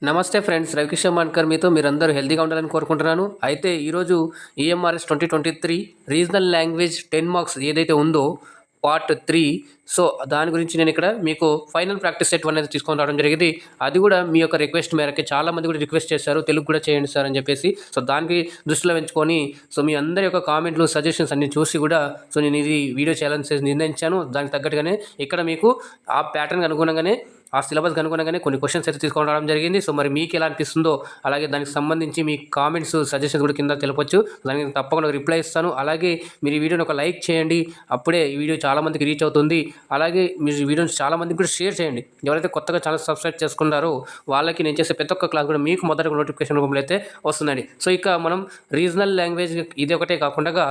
నమస్తే ఫ్రెండ్స్, రవికిషోర్ మాన్కర్ మీతో మీరందరూ హెల్తీగా ఉండాలని కోరుకుంటున్నాను. అయితే ఈరోజు ఈఎంఆర్ఎస్ 2023 రీజనల్ లాంగ్వేజ్ 10 మార్క్స్ ఏదైతే ఉందో పార్ట్ 3. సో దాని గురించి నేను ఇక్కడ మీకు ఫైనల్ ప్రాక్టీస్ సెట్ అనేది తీసుకొని రావడం జరిగింది. అది కూడా మీ యొక్క రిక్వెస్ట్ మేరకే చాలామంది కూడా రిక్వెస్ట్ చేశారు, తెలుగు కూడా చేయండి సార్ అని చెప్పేసి. సో దానికి దృష్టిలో ఉంచుకొని సో మీ అందరి యొక్క కామెంట్లు, సజెషన్స్ అన్ని చూసి కూడా సో నేను ఇది వీడియో చేయాలని నిర్ణయించాను. దానికి తగ్గట్టుగానే ఇక్కడ మీకు ఆ ప్యాటర్న్కి అనుగుణంగానే ఆ సిలబస్కి అనుగుణంగానే కొన్ని క్వశ్చన్స్ అయితే తీసుకొని రావడం జరిగింది. సో మరి మీకు ఎలా అనిపిస్తుందో అలాగే దానికి సంబంధించి మీ కామెంట్స్, సజెషన్స్ కూడా కింద తెలపొచ్చు. దానికి తప్పకుండా రిప్లై ఇస్తాను. అలాగే మీరు ఈ వీడియోని ఒక లైక్ చేయండి, అప్పుడే ఈ వీడియో చాలామందికి రీచ్ అవుతుంది. అలాగే మీరు ఈ వీడియోని చాలామందికి కూడా షేర్ చేయండి. ఎవరైతే కొత్తగా ఛానల్ సబ్స్క్రైబ్ చేసుకున్నారో వాళ్ళకి నేను చేసే ప్రతి ఒక్క క్లాస్ కూడా మీకు మొదటి నోటిఫికేషన్ రూపంలో అయితే వస్తుందండి. సో ఇక మనం రీజనల్ లాంగ్వేజ్ ఇది ఒకటే కాకుండా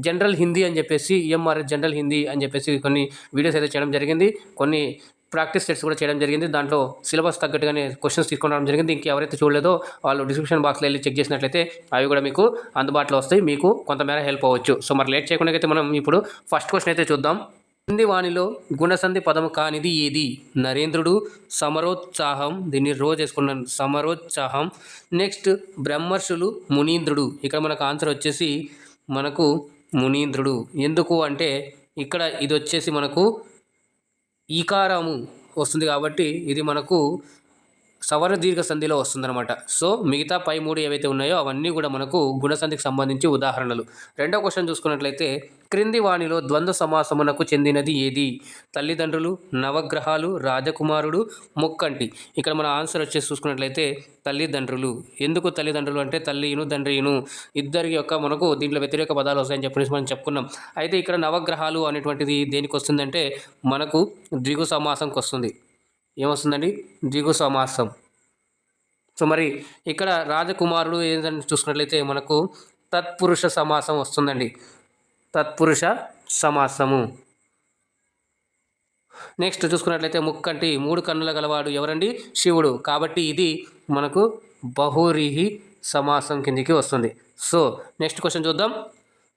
జనరల్ హిందీ అని చెప్పేసి ఈఎంఆర్ఎస్ జనరల్ హిందీ అని చెప్పేసి కొన్ని వీడియోస్ అయితే చేయడం జరిగింది. కొన్ని ప్రాక్టీస్ సెట్స్ కూడా చేయడం జరిగింది. దాంట్లో సిలబస్ తగ్గట్టుగానే క్వశ్చన్స్ తీసుకొని రావడం జరిగింది. ఇంకెవరైతే చూడలేదో వాళ్ళు డిస్క్రిప్షన్ బాక్స్లో వెళ్ళి చెక్ చేసినట్లయితే అవి కూడా మీకు అందుబాటులో వస్తాయి, మీకు కొంతమేర హెల్ప్ అవ్వచ్చు. సో మరి లేట్ చేయకుండా అయితే మనం ఇప్పుడు ఫస్ట్ క్వశ్చన్ అయితే చూద్దాం. కింది వాణిలో గుణసంధి పదము కానిది ఏది? నరేంద్రుడు, సమరోత్సాహం, దీన్ని రోజు వేసుకున్నాను, సమరోత్సాహం. నెక్స్ట్ బ్రహ్మర్షులు, మునీంద్రుడు. ఇక్కడ మనకు ఆన్సర్ వచ్చేసి మనకు మునీంద్రుడు. ఎందుకు అంటే ఇక్కడ ఇది వచ్చేసి మనకు ఈకారము వస్తుంది కాబట్టి ఇది మనకు సవర్ణ దీర్ఘ సంధిలో వస్తుందన్నమాట. సో మిగతా పై మూడు ఏవైతే ఉన్నాయో అవన్నీ కూడా మనకు గుణసంధికి సంబంధించి ఉదాహరణలు. రెండో క్వశ్చన్ చూసుకున్నట్లయితే క్రింది వాణిలో ద్వంద్వ సమాసమునకు చెందినది ఏది? తల్లిదండ్రులు, నవగ్రహాలు, రాజకుమారుడు, ముక్కంటి. ఇక్కడ మన ఆన్సర్ వచ్చేసి చూసుకున్నట్లయితే తల్లిదండ్రులు. ఎందుకు తల్లిదండ్రులు అంటే తల్లిను తండ్రిను ఇద్దరి యొక్క మనకు దీంట్లో వ్యతిరేక పదాలు వస్తాయని చెప్పేసి మనం చెప్పుకున్నాం. అయితే ఇక్కడ నవగ్రహాలు అనేటువంటిది దేనికి వస్తుందంటే మనకు ద్విగు సమాసంకి వస్తుంది. ఏమొస్తుందండి? ద్విగు సమాసం. సో మరి ఇక్కడ రాజకుమారుడు ఏంటంటే చూసుకున్నట్లయితే మనకు తత్పురుష సమాసం వస్తుందండి, తత్పురుష సమాసము. నెక్స్ట్ చూసుకున్నట్లయితే ముక్కంటి, మూడు కన్నుల గలవాడు ఎవరండి? శివుడు. కాబట్టి ఇది మనకు బహురీహి సమాసం కిందికి వస్తుంది. సో నెక్స్ట్ క్వశ్చన్ చూద్దాం.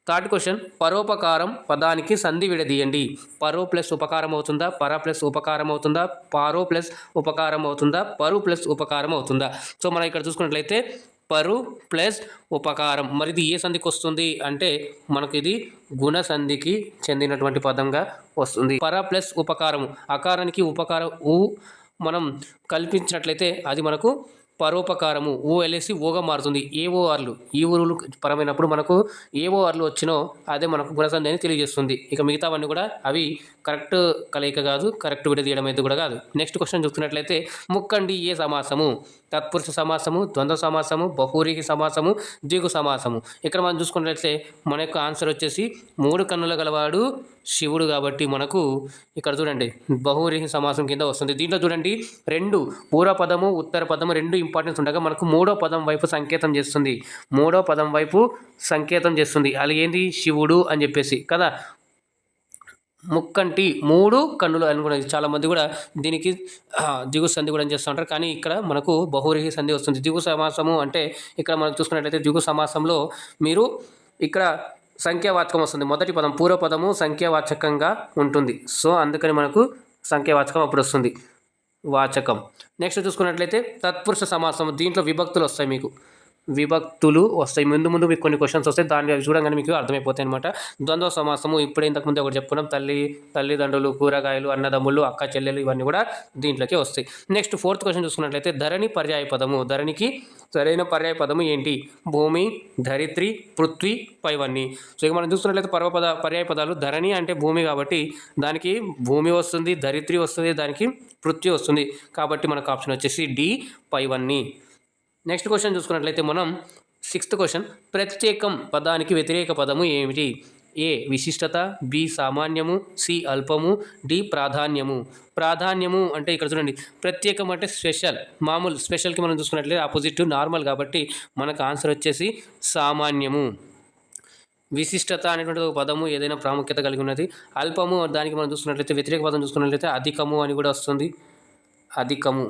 థర్డ్ క్వశ్చన్, పరోపకారం పదానికి సంధి విడదీయండి. పరో ప్లస్ ఉపకారం అవుతుందా? పర ప్లస్ ఉపకారం అవుతుందా? పారో ప్లస్ ఉపకారం అవుతుందా? పరు ప్లస్ ఉపకారం అవుతుందా? సో మనం ఇక్కడ చూసుకున్నట్లయితే పరు ప్లస్ ఉపకారం. మరి ఇది ఏ సంధికి వస్తుంది అంటే మనకు ఇది గుణ సంధికి చెందినటువంటి పదంగా వస్తుంది. పర ప్లస్ ఉపకారము, అకారానికి ఉపకారం ఊ మనం కల్పించినట్లయితే అది మనకు పరోపకారము. ఓ ఎల్ఎసి ఓగా మారుతుంది. ఏఓఆర్లు ఈ ఊరులు పరమైనప్పుడు మనకు ఏఓఆర్లు వచ్చినో అదే మనకు గుణసంధి అని తెలియజేస్తుంది. ఇక మిగతావన్నీ కూడా అవి కరెక్ట్ కలయిక కాదు, కరెక్ట్ విడదీయడం అయితే కూడా కాదు. నెక్స్ట్ క్వశ్చన్ చూస్తున్నట్లయితే ముక్కండి ఏ సమాసము? తత్పురుష సమాసము, ద్వంద్వ సమాసము, బహురీహి సమాసము, ద్విగు సమాసము. ఇక్కడ మనం చూసుకున్నట్లయితే మన యొక్క ఆన్సర్ వచ్చేసి మూడు కన్నుల గలవాడు శివుడు. కాబట్టి మనకు ఇక్కడ చూడండి బహురీహి సమాసం కింద వస్తుంది. దీంట్లో చూడండి రెండు పూర్వ పదము, ఉత్తర పదము రెండు ఇంపార్టెన్స్ ఉండగా మనకు మూడో పదం వైపు సంకేతం చేస్తుంది. మూడో పదం వైపు సంకేతం చేస్తుంది. అది ఏంది? శివుడు అని చెప్పేసి కదా. ముక్కంటి మూడు కన్నులు అని కూడా చాలామంది కూడా దీనికి దిగు సంధి కూడా చేస్తూ ఉంటారు. కానీ ఇక్కడ మనకు బహురీహి సంధి వస్తుంది. దిగు సమాసము అంటే ఇక్కడ మనం చూసుకున్నట్లయితే దిగు సమాసంలో మీరు ఇక్కడ సంఖ్యావాచకం వస్తుంది. మొదటి పదం పూర్వపదము సంఖ్యావాచకంగా ఉంటుంది. సో అందుకని మనకు సంఖ్యావాచకం అప్పుడు వస్తుంది, వాచకం. నెక్స్ట్ చూసుకున్నట్లయితే తత్పురుష సమాసం. దీంట్లో విభక్తులు వస్తాయి, మీకు విభక్తులు వస్తాయి. ముందు మీకు కొన్ని క్వశ్చన్స్ వస్తాయి, దాన్ని చూడగానే మీకు అర్థమైపోతాయి అనమాట. ద్వంద్వ సమాసము ఇప్పుడే ఇంతకుముందు ఒకటి చెప్పుకున్నాం. తల్లిదండ్రులు, కూరగాయలు, అన్నదమ్ములు, అక్క చెల్లెలు ఇవన్నీ కూడా దీంట్లోకి వస్తాయి. నెక్స్ట్ ఫోర్త్ క్వశ్చన్ చూసుకున్నట్లయితే ధరణి పర్యాయ పదము. ధరణికి సరైన పర్యాయ పదము ఏంటి? భూమి, ధరిత్రి, పృథ్వీ, పైవన్నీ. సో ఇక మనం చూసుకున్నట్లయితే పర్యాయ పదాలు ధరణి అంటే భూమి కాబట్టి దానికి భూమి వస్తుంది, ధరిత్రి వస్తుంది, దానికి పృథ్వీ వస్తుంది. కాబట్టి మనకు ఆప్షన్ వచ్చేసి డి, పైవన్నీ. నెక్స్ట్ క్వశ్చన్ చూసుకున్నట్లయితే మనం సిక్స్త్ క్వశ్చన్, ప్రత్యేకం పదానికి వ్యతిరేక పదము ఏమిటి? ఏ విశిష్టత, బి సామాన్యము, సి అల్పము, డి ప్రాధాన్యము. ప్రాధాన్యము అంటే ఇక్కడ చూడండి ప్రత్యేకం అంటే స్పెషల్, మామూలు. స్పెషల్కి మనం చూసుకున్నట్లయితే ఆపోజిట్ నార్మల్ కాబట్టి మనకు ఆన్సర్ వచ్చేసి సామాన్యము. విశిష్టత అనేటువంటి ఒక పదము ఏదైనా ప్రాముఖ్యత కలిగి ఉన్నది. అల్పము దానికి మనం చూసుకున్నట్లయితే వ్యతిరేక పదం చూసుకున్నట్లయితే అధికము అని కూడా వస్తుంది, అధికము.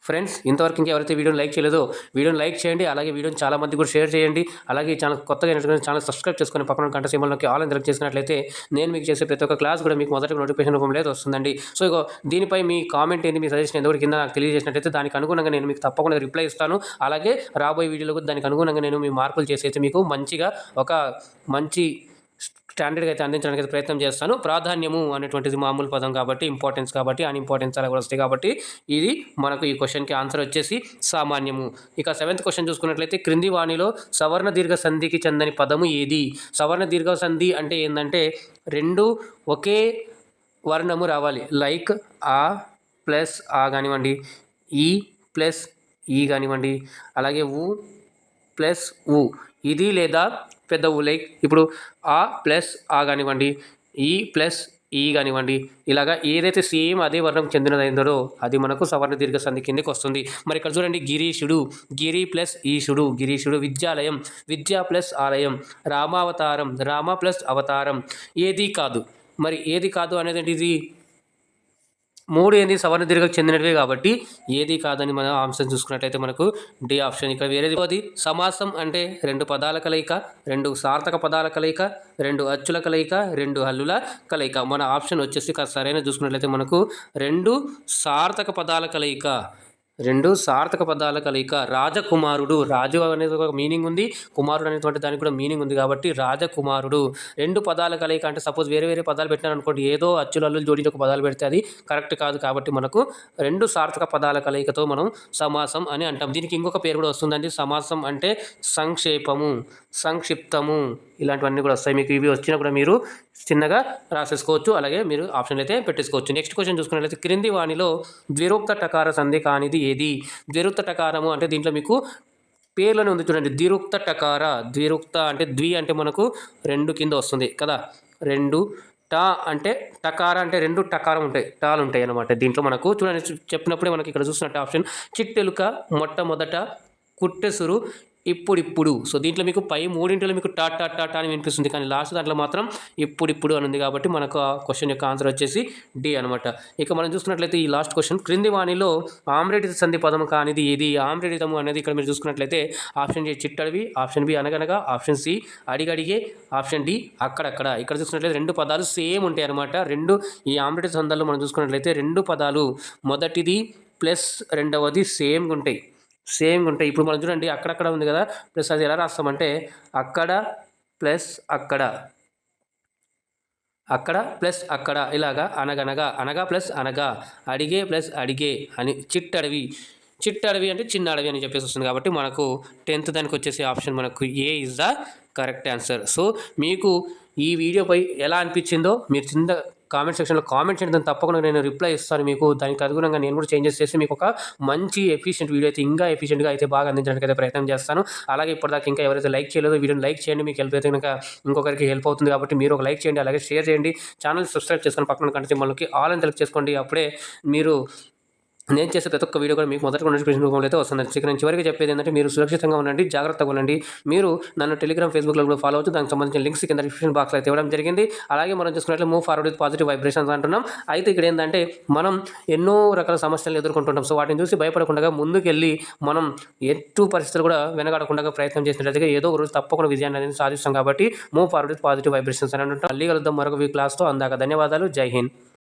ఫ్రెండ్స్, ఇంతవరకు ఇంకెవరైతే వీడియోని లైక్ చేయలేదో వీడియోని లైక్ చేయండి. అలాగే వీడియోని చాలా మందికి కూడా షేర్ చేయండి. అలాగే ఛానల్ కొత్తగా అయినటువంటి ఛానల్ సబ్స్క్రైబ్ చేసుకొని పక్కన గంట సింబల్‌లోకి ఆల్ అని సెలెక్ట్ చేసినట్లయితే నేను మీకు చేసే ప్రతి ఒక్క క్లాస్ కూడా మీకు మొదట నోటిఫికేషన్ రూపంలో అయితే వస్తుందండి. సో ఇగో దీనిపై మీ కామెంట్ ఏంది, మీ సజెషన్ ఏందో కూడా కింద నాకు తెలియజేసినట్లయితే దానికి అనుగుణంగా నేను మీకు తప్పకుండా రిప్లై ఇస్తాను. అలాగే రాబోయే వీడియోలో కూడా దానికి అనుగుణంగా నేను మీ మార్పులు చేసి అయితే మీకు మంచిగా ఒక మంచి స్టాండర్డ్‌గా అయితే అందించడానికి అయితే ప్రయత్నం చేస్తాను. ప్రాధాన్యము అనేటువంటిది మామూలు పదం కాబట్టి, ఇంపార్టెన్స్ కాబట్టి, అన్‌ఇంపార్టెన్స్ అలా కూడా వస్తాయి కాబట్టి ఇది మనకు ఈ క్వెషన్‌కి ఆన్సర్ వచ్చేసి సామాన్యము. ఇక సెవెంత్ క్వెషన్ చూసుకున్నట్లయితే క్రింది వాణిలో సవర్ణ దీర్ఘ సంధికి చెందని పదము ఏది? సవర్ణ దీర్ఘ సంధి అంటే ఏందంటే రెండు ఒకే వర్ణము రావాలి. లైక్ ఆ ప్లస్ ఆ కానివ్వండి, ఈ ప్లస్ ఈ కానివ్వండి, అలాగే ఊ ప్లస్ ఊ, ఇది లేదా పెద్ద ఊ. లైక్ ఇప్పుడు ఆ ప్లస్ ఆ కానివ్వండి, ఈ ప్లస్ ఈ కానివ్వండి, ఇలాగా ఏదైతే సేమ్ అదే వర్ణం చెందినదైందో అది మనకు సవర్ణ దీర్ఘ సంధి కిందకి వస్తుంది. మరి ఇక్కడ చూడండి, గిరీషుడు, గిరి ప్లస్ ఈశుడు, గిరీషుడు. విద్యాలయం, విద్య ప్లస్ ఆలయం. రామావతారం, రామ ప్లస్ అవతారం. ఏది కాదు. మరి ఏది కాదు అనేది ఇది మూడు ఏంది సవర్ణ దీర్ఘకు చెందినవే కాబట్టి ఏది కాదని మనం ఆప్షన్ చూసుకున్నట్లయితే మనకు డి ఆప్షన్. ఇక్కడ వేరేది సమాసం అంటే రెండు పదాల కలయిక, రెండు సార్థక పదాల కలయిక, రెండు అచ్చుల కలయిక, రెండు హల్లుల కలయిక. మన ఆప్షన్ వచ్చేసి సరైన చూసుకున్నట్లయితే మనకు రెండు సార్థక పదాల కలయిక, రెండు సార్థక పదాల కలయిక. రాజకుమారుడు, రాజు అనేది ఒక మీనింగ్ ఉంది, కుమారుడు అనేటువంటి దానికి కూడా మీనింగ్ ఉంది కాబట్టి రాజకుమారుడు. రెండు పదాల కలయిక అంటే సపోజ్ వేరే వేరే పదాలు పెట్టినారనుకోండి, ఏదో అచ్చులల్లు జోడించి ఒక పదాలు పెడితే అది కరెక్ట్ కాదు. కాబట్టి మనకు రెండు సార్థక పదాల కలయికతో మనం సమాసం అని అంటాం. దీనికి ఇంకొక పేరు కూడా వస్తుందండి. సమాసం అంటే సంక్షేపము, సంక్షిప్తము, ఇలాంటివన్నీ కూడా వస్తాయి. మీకు ఇవి వచ్చినా కూడా మీరు చిన్నగా రాసేసుకోవచ్చు. అలాగే మీరు ఆప్షన్ అయితే పెట్టేసుకోవచ్చు. నెక్స్ట్ క్వశ్చన్ చూసుకున్నట్లయితే క్రింది వాణిలో ద్విరుక్త టకార సంధి కానిది ఏది? ద్విరుక్త టకారము అంటే దీంట్లో మీకు పేర్లోనే ఉంది చూడండి. ద్విరుక్త టకార, ద్విరుక్త అంటే ద్వి అంటే మనకు రెండు కింద వస్తుంది కదా, రెండు. టా అంటే టకార అంటే రెండు టకారం ఉంటాయి, టాలు ఉంటాయి అన్నమాట. దీంట్లో మనకు చూడండి, చెప్పినప్పుడే మనకి ఇక్కడ చూసినట్టు ఆప్షన్ చిట్టెలుక, మొట్టమొదట, కుట్టెసురు, ఇప్పుడు. సో దీంట్లో మీకు పై మూడింటిలో మీకు టా టా టా అని వినిపిస్తుంది, కానీ లాస్ట్ దాంట్లో మాత్రం ఇప్పుడు అని ఉంది. కాబట్టి మనకు ఆ క్వశ్చన్ యొక్క ఆన్సర్ వచ్చేసి డి అనమాట. ఇక మనం చూసుకున్నట్లయితే ఈ లాస్ట్ క్వశ్చన్ క్రింది వాణిలో ఆమ్రేడిత సంధి పదం కానిది ఏది? ఆమ్రేడితము అనేది ఇక్కడ మీరు చూసుకున్నట్లయితే ఆప్షన్ ఏ చిట్టడివి, ఆప్షన్ బి అనగనగా, ఆప్షన్ సి అడిగడిగే, ఆప్షన్ డి అక్కడక్కడ. ఇక్కడ చూసుకున్నట్లయితే రెండు పదాలు సేమ్ ఉంటాయి అనమాట. రెండు ఈ ఆమ్రేడిత సంధాల్లో మనం చూసుకున్నట్లయితే రెండు పదాలు మొదటిది ప్లస్ రెండవది సేమ్గా ఉంటాయి. ఇప్పుడు మనం చూడండి, అక్కడక్కడ ఉంది కదా, ప్లస్ అది ఎలా రాస్తామంటే అక్కడ ప్లస్ అక్కడ, అక్కడ ప్లస్ అక్కడ, ఇలాగా అనగనగా, అనగా ప్లస్ అనగా, అడిగే ప్లస్ అడిగే అని. చిట్టడవి అంటే చిన్న అడవి అని చెప్పేసి వస్తుంది. కాబట్టి మనకు 10th దానికి వచ్చేసి ఆప్షన్ మనకు A is the correct answer. So మీకు ఈ వీడియోపై ఎలా అనిపించిందో మీరు కింద కామెంట్ సెక్షన్లో కామెంట్ చేయండి. దాన్ని తప్పకుండా నేను రిప్లై ఇస్తాను మీకు. దానికి అనుగుణంగా నేను కూడా చేంజెస్ చేసి మీకు ఒక మంచి ఎఫిషియెంట్ వీడియో అయితే ఇంకా ఎఫిషియెంట్గా అయితే బాగా అందించడానికి అయితే ప్రయత్నం చేస్తాను. అలాగే ఇప్పటిదాకా ఇంకా ఎవరైతే లైక్ చేయలేదో వీడియోని లైక్ చేయండి. మీకు హెల్ప్ అయితే కనుక ఇంకొకరికి హెల్ప్ అవుతుంది కాబట్టి మీరు ఒక లైక్ చేయండి, అలాగే షేర్ చేయండి. ఛానల్ సబ్స్క్రైబ్ చేసుకొని పక్కన గంట సింబల్‌కి ఆల్ అని సెలెక్ట్ చేసుకోండి. అప్పుడే మీరు నేను చేసే ప్రతి ఒక్క వీడియో కూడా మీకు మొదటి నోటిఫికేషన్ రూపంలో అయితే వస్తుంది. ఇక నేను చివరికి చెప్పేది ఏంటంటే మీరు సురక్షితంగా ఉండండి, జాగ్రత్తగా ఉండండి. మీరు నన్ను టెలిగ్రామ్, ఫేస్బుక్లో కూడా ఫాలో అవచ్చు. దానికి సంబంధించిన లింక్స్ కింద డిస్క్రిప్షన్ బాక్స్లో అయితే ఇవ్వడం జరిగింది. అలాగే మనం చూసుకున్నట్లయితే move forward with positive vibrations అంటున్నాం. అయితే ఇక్కడ ఏంటంటే మనం ఎన్నో రకాల సమస్యలను ఎదుర్కొంటుంటాం. సో వాటిని చూసి భయపడకుండా ముందుకెళ్ళి మనం ఎటు పరిస్థితులు కూడా వెనకాడకుండా ప్రయత్నం చేసినట్లయితే ఏదో ఒక రోజు తప్పకుండా విజయాన్ని అనేది సాధిస్తాం. కాబట్టి move forward with positive vibrations అని అంటుంటాం. మళ్ళీ కలుద్దాం మరొక క్లాస్తో. అందాక ధన్యవాదాలు. జై హింద్.